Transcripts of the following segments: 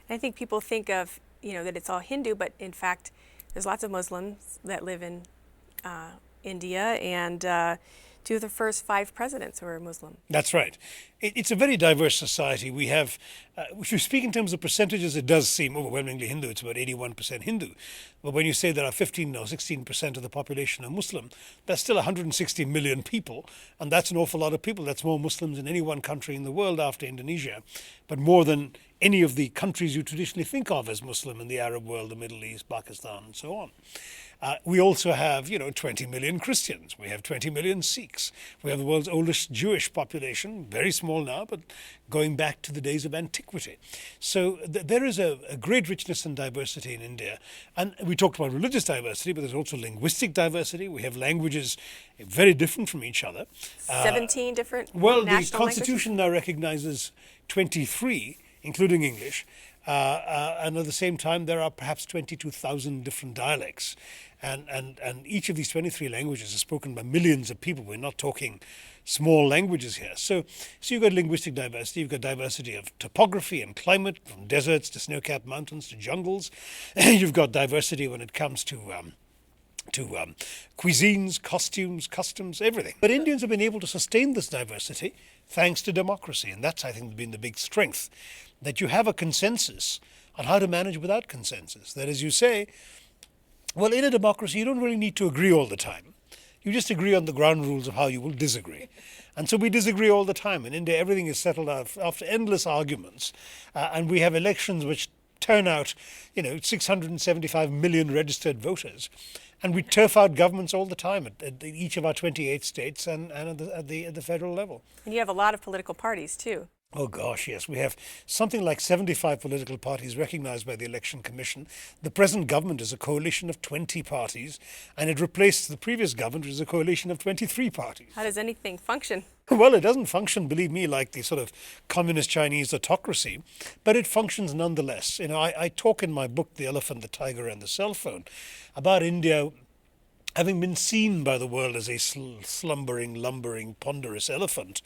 I think people think of, that it's all Hindu, but in fact, there's lots of Muslims that live in India, and two of the first 5 presidents were Muslim. That's right. It's a very diverse society. We have, if you speak in terms of percentages, it does seem overwhelmingly Hindu. It's about 81% Hindu. But when you say there are 15 or 16% of the population are Muslim, that's still 160 million people. And that's an awful lot of people. That's more Muslims in any one country in the world after Indonesia, but more than any of the countries you traditionally think of as Muslim in the Arab world, the Middle East, Pakistan, and so on. We also have, 20 million Christians. We have 20 million Sikhs. We have the world's oldest Jewish population, very small now, but going back to the days of antiquity. So there is a great richness and diversity in India. And we talked about religious diversity, but there's also linguistic diversity. We have languages very different from each other. 17 different Well, the national Constitution now recognizes 23, including English. And at the same time, there are perhaps 22,000 different dialects. And each of these 23 languages is spoken by millions of people. We're not talking small languages here. So you've got linguistic diversity, you've got diversity of topography and climate, from deserts to snow-capped mountains to jungles. You've got diversity when it comes to cuisines, costumes, customs, everything. But Indians have been able to sustain this diversity thanks to democracy. And that's, I think, been the big strength, that you have a consensus on how to manage without consensus. That, as you say, well, in a democracy, you don't really need to agree all the time. You just agree on the ground rules of how you will disagree. And so we disagree all the time. In India, everything is settled out after endless arguments. And we have elections which turn out, 675 million registered voters. And we turf out governments all the time at each of our 28 states and at the federal level. And you have a lot of political parties, too. Oh gosh, yes. We have something like 75 political parties recognized by the Election Commission. The present government is a coalition of 20 parties, and it replaced the previous government, which is a coalition of 23 parties. How does anything function? Well, it doesn't function, believe me, like the sort of communist Chinese autocracy, but it functions nonetheless. I talk in my book, The Elephant, the Tiger, and the Cell Phone, about India having been seen by the world as a slumbering, lumbering, ponderous elephant,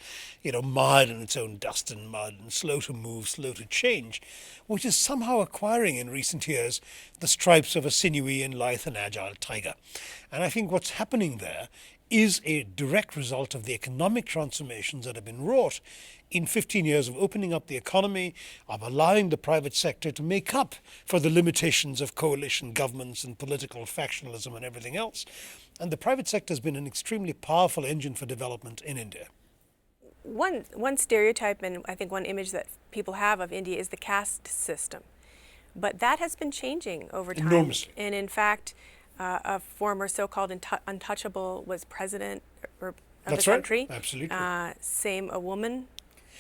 mired in its own dust and mud and slow to move, slow to change, which is somehow acquiring in recent years the stripes of a sinewy and lithe and agile tiger. And I think what's happening there is a direct result of the economic transformations that have been wrought in 15 years of opening up the economy, of allowing the private sector to make up for the limitations of coalition governments and political factionalism and everything else. And the private sector has been an extremely powerful engine for development in India. One stereotype and I think one image that people have of India is the caste system. But that has been changing over time. Enormously. And in fact, a former so-called untouchable was president of That's the country. Right. Absolutely. Same, a woman,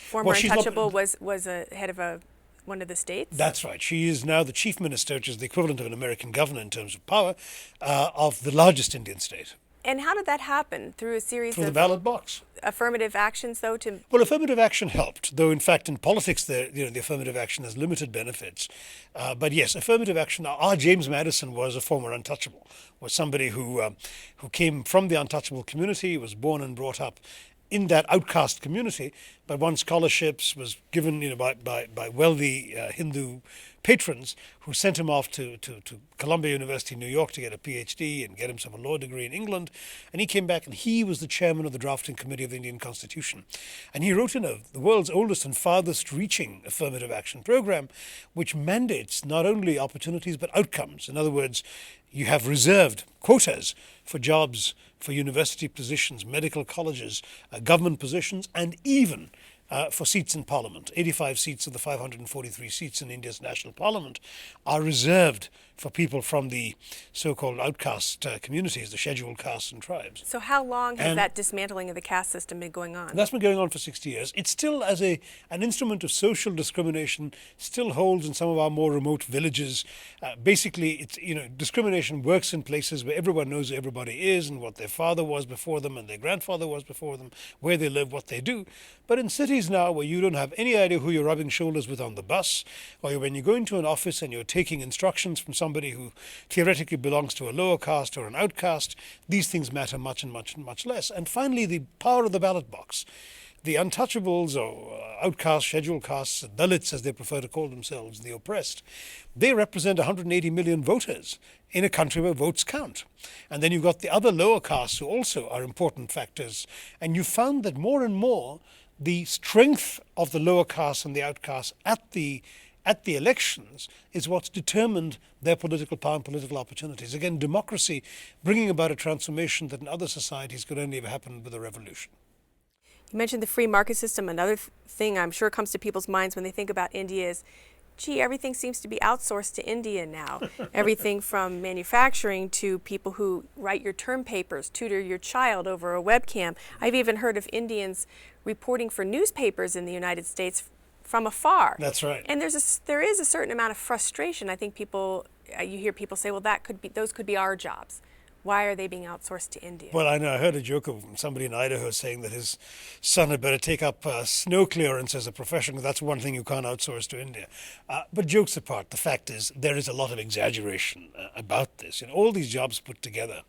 former untouchable, was a head of one of the states. That's right. She is now the chief minister, which is the equivalent of an American governor in terms of power, of the largest Indian state. And how did that happen? Through a series Through of the ballot box. affirmative actions, though? Well, affirmative action helped, though in fact in politics the affirmative action has limited benefits. But yes, affirmative action. Our James Madison was a former untouchable, was somebody who came from the untouchable community, was born and brought up in that outcast community, but won scholarships, was given by wealthy Hindu patrons who sent him off to Columbia University in New York to get a PhD and get himself a law degree in England. And he came back and he was the chairman of the drafting committee of the Indian Constitution. And he wrote in the world's oldest and farthest reaching affirmative action program, which mandates not only opportunities but outcomes. In other words, you have reserved quotas for jobs, for university positions, medical colleges, government positions, and even for seats in parliament. 85 seats of the 543 seats in India's national parliament are reserved for people from the so-called outcast communities, the scheduled castes and tribes. So how long has that dismantling of the caste system been going on? That's been going on for 60 years. It still, as an instrument of social discrimination, still holds in some of our more remote villages. Basically, it's discrimination works in places where everyone knows who everybody is and what their father was before them and their grandfather was before them, where they live, what they do. But in cities now where you don't have any idea who you're rubbing shoulders with on the bus, or when you go into an office and you're taking instructions from somebody who theoretically belongs to a lower caste or an outcast, these things matter much and much and much less. And finally, the power of the ballot box. the untouchables, or outcasts, scheduled castes, Dalits as they prefer to call themselves, the oppressed, they represent 180 million voters in a country where votes count. And then you've got the other lower castes who also are important factors. And you found that more and more the strength of the lower castes and the outcasts at the elections is what's determined their political power and political opportunities. Again, democracy bringing about a transformation that in other societies could only have happened with a revolution. You mentioned the free market system. Another thing I'm sure comes to people's minds when they think about India is, gee, everything seems to be outsourced to India now. Everything from manufacturing to people who write your term papers, tutor your child over a webcam. I've even heard of Indians reporting for newspapers in the United States from afar. That's right. And there is a certain amount of frustration. I think you hear people say, well, those could be our jobs. Why are they being outsourced to India? Well, I know I heard a joke of somebody in Idaho saying that his son had better take up snow clearance as a profession, because that's one thing you can't outsource to India. But jokes apart, the fact is there is a lot of exaggeration about this. All these jobs put together,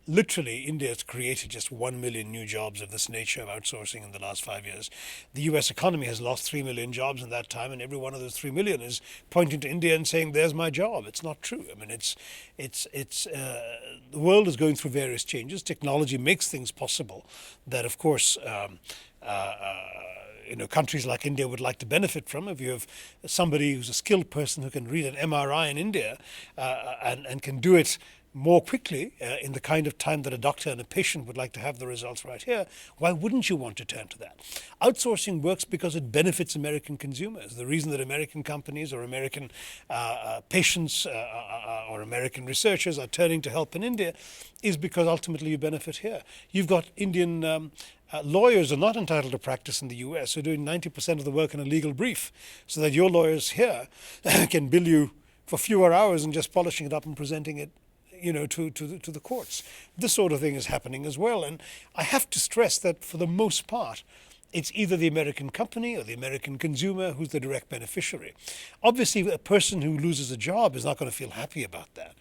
literally, India has created just 1 million new jobs of this nature of outsourcing in the last 5 years. The US economy has lost 3 million jobs in that time, and every one of those 3 million is pointing to India and saying, there's my job. It's not true. I mean, the world is going through various changes. Technology makes things possible that, of course, countries like India would like to benefit from. If you have somebody who's a skilled person who can read an MRI in India and can do it more quickly in the kind of time that a doctor and a patient would like to have the results right here, why wouldn't you want to turn to that? Outsourcing works because it benefits American consumers. The reason that American companies or American patients or American researchers are turning to help in India is because ultimately you benefit here. You've got Indian lawyers are not entitled to practice in the US, who are doing 90% of the work in a legal brief, so that your lawyers here can bill you for fewer hours and just polishing it up and presenting it to the courts. This sort of thing is happening as well. And I have to stress that for the most part, it's either the American company or the American consumer who's the direct beneficiary. Obviously, a person who loses a job is not going to feel happy about that.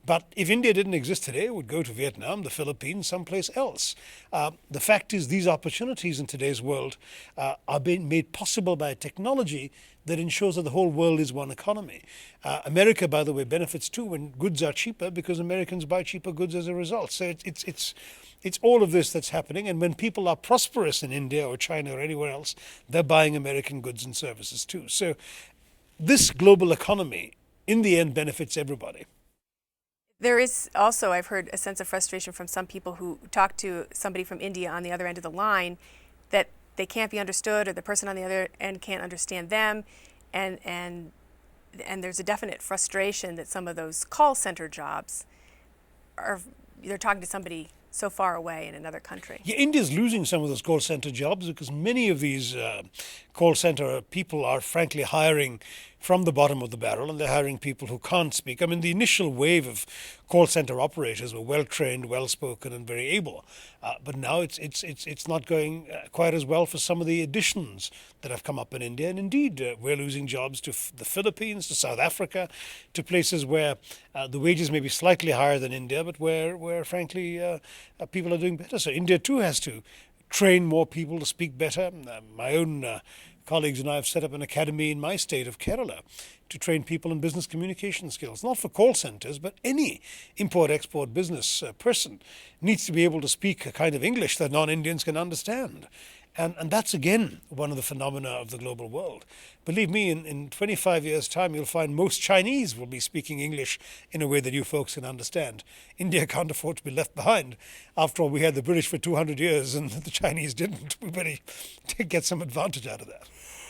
But if India didn't exist today, it would go to Vietnam, the Philippines, someplace else. The fact is, these opportunities in today's world are being made possible by a technology that ensures that the whole world is one economy. America, by the way, benefits too when goods are cheaper, because Americans buy cheaper goods as a result. So it's all of this that's happening. And when people are prosperous in India or China or anywhere else, they're buying American goods and services too. So this global economy, in the end, benefits everybody. There is also, I've heard, a sense of frustration from some people who talk to somebody from India on the other end of the line, that they can't be understood, or the person on the other end can't understand them, and there's a definite frustration that some of those call center jobs they're talking to somebody so far away in another country. Yeah, India's losing some of those call center jobs because many of these call center people are frankly hiring from the bottom of the barrel, and they're hiring people who can't speak. I mean, the initial wave of call center operators were well trained, well spoken, and very able. But now it's not going quite as well for some of the additions that have come up in India. And indeed, we're losing jobs to the Philippines, to South Africa, to places where the wages may be slightly higher than India, but where frankly people are doing better. So India too has to train more people to speak better. My own colleagues and I have set up an academy in my state of Kerala to train people in business communication skills, not for call centers, but any import-export business person needs to be able to speak a kind of English that non-Indians can understand. And that's, again, one of the phenomena of the global world. Believe me, in 25 years' time, you'll find most Chinese will be speaking English in a way that you folks can understand. India can't afford to be left behind. After all, we had the British for 200 years and the Chinese didn't. We better get some advantage out of that.